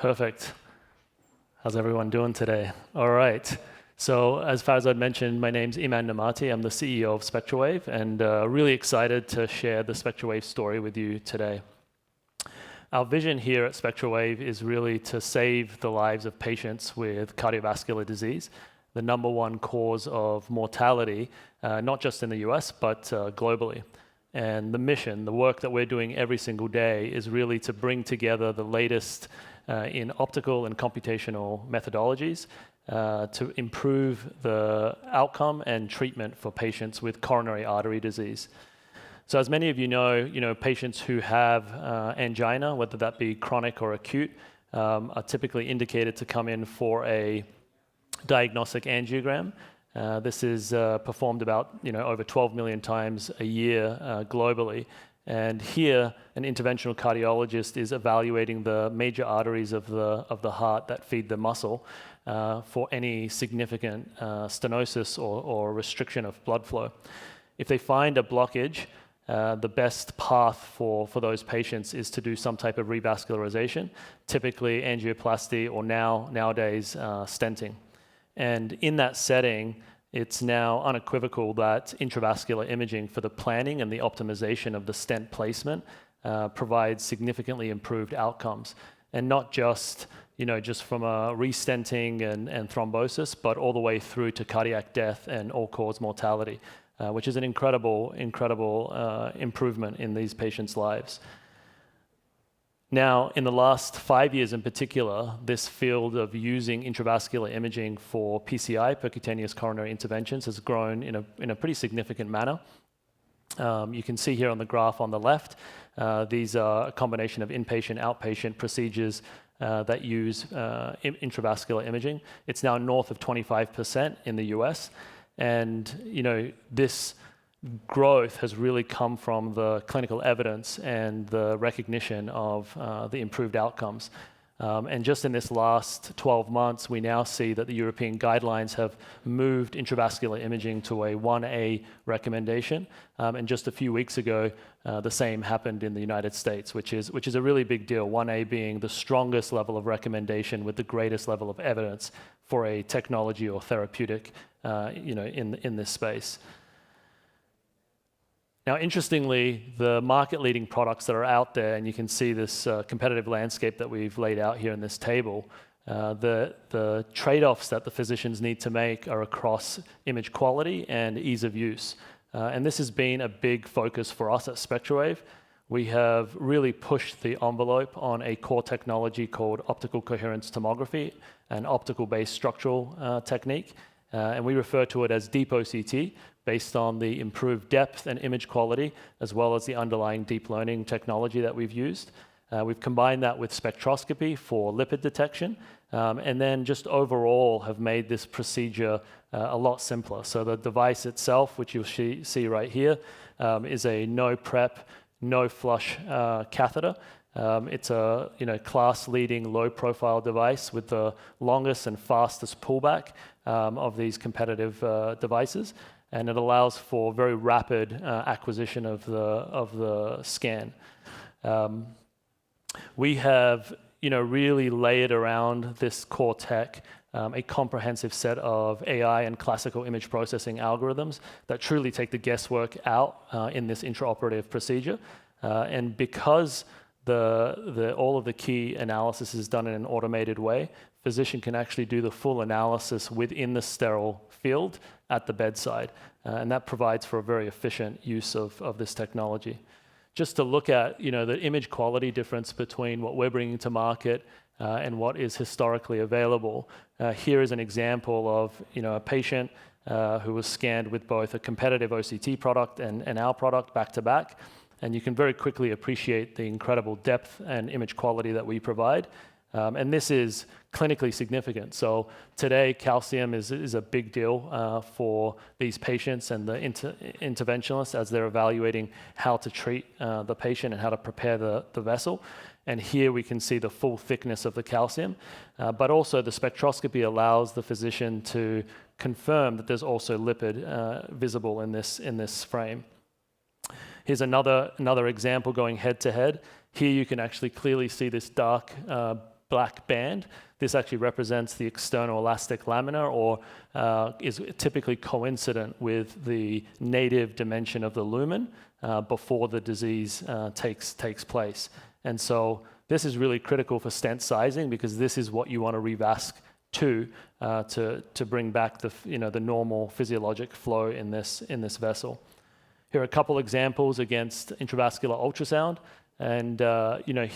Perfect. How's everyone doing today? All right. So as far as I'd mentioned, my name's Eman Namati. I'm the CEO of SpectraWAVE, and really excited to share the SpectraWAVE story with you today. Our vision here at SpectraWAVE is really to save the lives of patients with cardiovascular disease, the #1 cause of mortality, not just in the US, but globally. And the mission, the work that we're doing every single day is really to bring together the latest in optical and computational methodologies to improve the outcome and treatment for patients with coronary artery disease. So as many of you know, patients who have angina, whether that be chronic or acute, are typically indicated to come in for a diagnostic angiogram. This is performed about over 12 million times a year globally. And here, an interventional cardiologist is evaluating the major arteries of the heart that feed the muscle for any significant stenosis or restriction of blood flow. If they find a blockage, the best path for those patients is to do some type of revascularization, typically angioplasty or nowadays stenting. And in that setting, it's now unequivocal that intravascular imaging for the planning and the optimization of the stent placement provides significantly improved outcomes. And not just, just from a restenting and thrombosis, but all the way through to cardiac death and all-cause mortality, which is an incredible improvement in these patients' lives. Now, in the last 5 years in particular, this field of using intravascular imaging for PCI, percutaneous coronary interventions, has grown in a pretty significant manner. You can see here on the graph on the left, these are a combination of inpatient, outpatient procedures that use intravascular imaging. It's now north of 25% in the US. And this growth has really come from the clinical evidence and the recognition of the improved outcomes. And just in this last 12 months, we now see that the European guidelines have moved intravascular imaging to a 1A recommendation. And just a few weeks ago, the same happened in the United States, which is a really big deal, 1A being the strongest level of recommendation with the greatest level of evidence for a technology or therapeutic in this space. Now, interestingly, the market-leading products that are out there, and you can see this competitive landscape that we've laid out here in this table, the trade-offs that the physicians need to make are across image quality and ease of use. And this has been a big focus for us at SpectraWAVE. We have really pushed the envelope on a core technology called optical coherence tomography, an optical-based structural technique. And we refer to it as deep OCT, based on the improved depth and image quality, as well as the underlying deep learning technology that we've used. We've combined that with spectroscopy for lipid detection, and then just overall have made this procedure a lot simpler. So the device itself, which you'll see right here, is a no prep, no flush catheter. It's a class-leading low-profile device with the longest and fastest pullback of these competitive devices, and it allows for very rapid acquisition of the scan. We have really layered around this core tech a comprehensive set of AI and classical image processing algorithms that truly take the guesswork out in this intraoperative procedure. And because all of the key analysis is done in an automated way, physician can actually do the full analysis within the sterile field at the bedside. And that provides for a very efficient use of this technology. Just to look at the image quality difference between what we're bringing to market and what is historically available. Here is an example of a patient who was scanned with both a competitive OCT product and our product back to back. And you can very quickly appreciate the incredible depth and image quality that we provide. And this is clinically significant. So today, calcium is a big deal for these patients and the interventionalists as they're evaluating how to treat the patient and how to prepare the vessel. And here we can see the full thickness of the calcium. But also the spectroscopy allows the physician to confirm that there's also lipid visible in this frame. Here's another example going head to head. Here you can actually clearly see this dark black band, this actually represents the external elastic lamina, or is typically coincident with the native dimension of the lumen before the disease takes place. And so this is really critical for stent sizing, because this is what you want to revasc to bring back the normal physiologic flow in this vessel. Here are a couple examples against intravascular ultrasound, and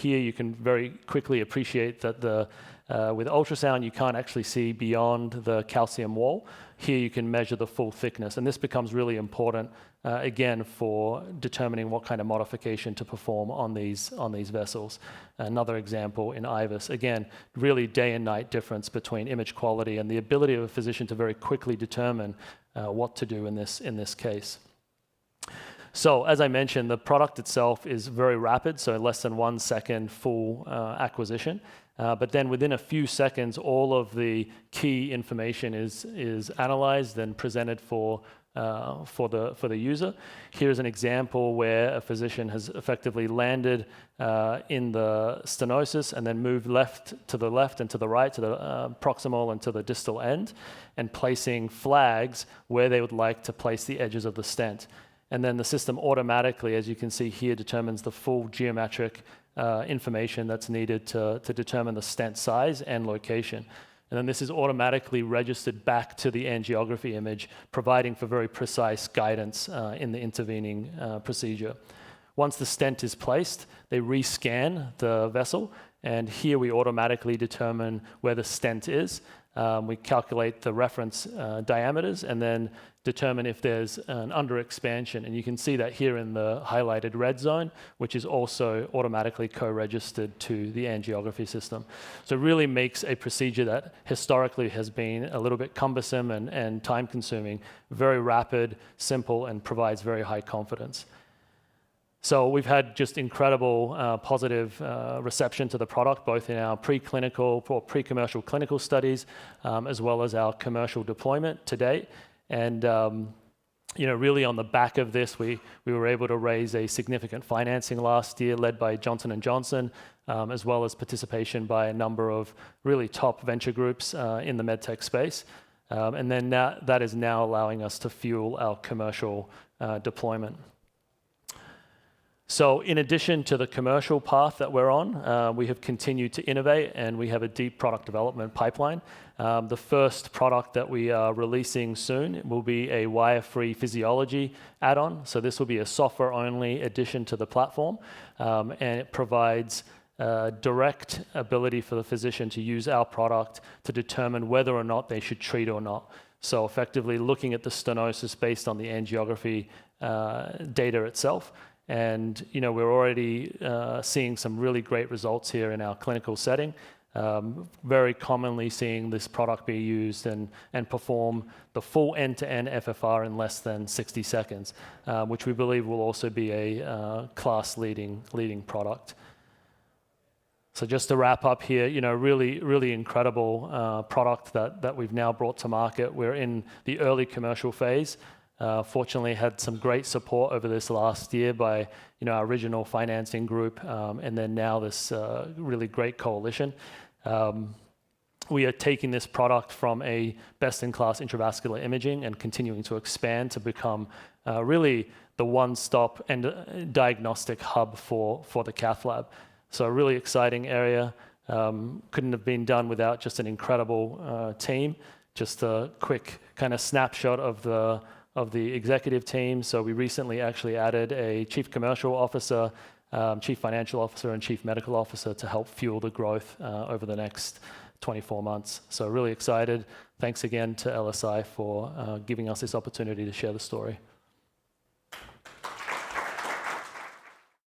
here you can very quickly appreciate that with ultrasound you can't actually see beyond the calcium wall. Here you can measure the full thickness, and this becomes really important again for determining what kind of modification to perform on these vessels. Another example in IVUS, again, really day and night difference between image quality and the ability of a physician to very quickly determine what to do in this case. So as I mentioned, the product itself is very rapid, so less than 1 second full acquisition. But then within a few seconds, all of the key information is analyzed and presented for the user. Here's an example where a physician has effectively landed in the stenosis and then moved to the left and to the right, to the proximal and to the distal end, and placing flags where they would like to place the edges of the stent. And then the system automatically, as you can see here, determines the full geometric information that's needed to determine the stent size and location. And then this is automatically registered back to the angiography image, providing for very precise guidance in the intervening procedure. Once the stent is placed, they rescan the vessel, and here we automatically determine where the stent is. We calculate the reference diameters and then determine if there's an underexpansion. And you can see that here in the highlighted red zone, which is also automatically co-registered to the angiography system. So it really makes a procedure that historically has been a little bit cumbersome and time-consuming very rapid, simple, and provides very high confidence. So we've had just incredible positive reception to the product, both in our preclinical or pre-commercial clinical studies, as well as our commercial deployment to date. And really on the back of this, we were able to raise a significant financing last year, led by Johnson & Johnson, as well as participation by a number of really top venture groups in the medtech space. And then that is now allowing us to fuel our commercial deployment. So in addition to the commercial path that we're on, we have continued to innovate, and we have a deep product development pipeline. The first product that we are releasing soon will be a wire-free physiology add-on. So this will be a software-only addition to the platform, and it provides direct ability for the physician to use our product to determine whether or not they should treat or not. So effectively looking at the stenosis based on the angiography data itself. And we're already seeing some really great results here in our clinical setting. Very commonly seeing this product be used and perform the full end-to-end FFR in less than 60 seconds, which we believe will also be a class-leading product. So just to wrap up here, really incredible product that we've now brought to market. We're in the early commercial phase. Fortunately, had some great support over this last year by our original financing group, and then now this really great coalition. We are taking this product from a best-in-class intravascular imaging and continuing to expand to become really the one-stop and diagnostic hub for the cath lab. So a really exciting area. Couldn't have been done without just an incredible team. Just a quick kind of snapshot of the executive team. So we recently actually added a chief commercial officer, chief financial officer, and chief medical officer to help fuel the growth over the next 24 months. So really excited. Thanks again to LSI for giving us this opportunity to share the story.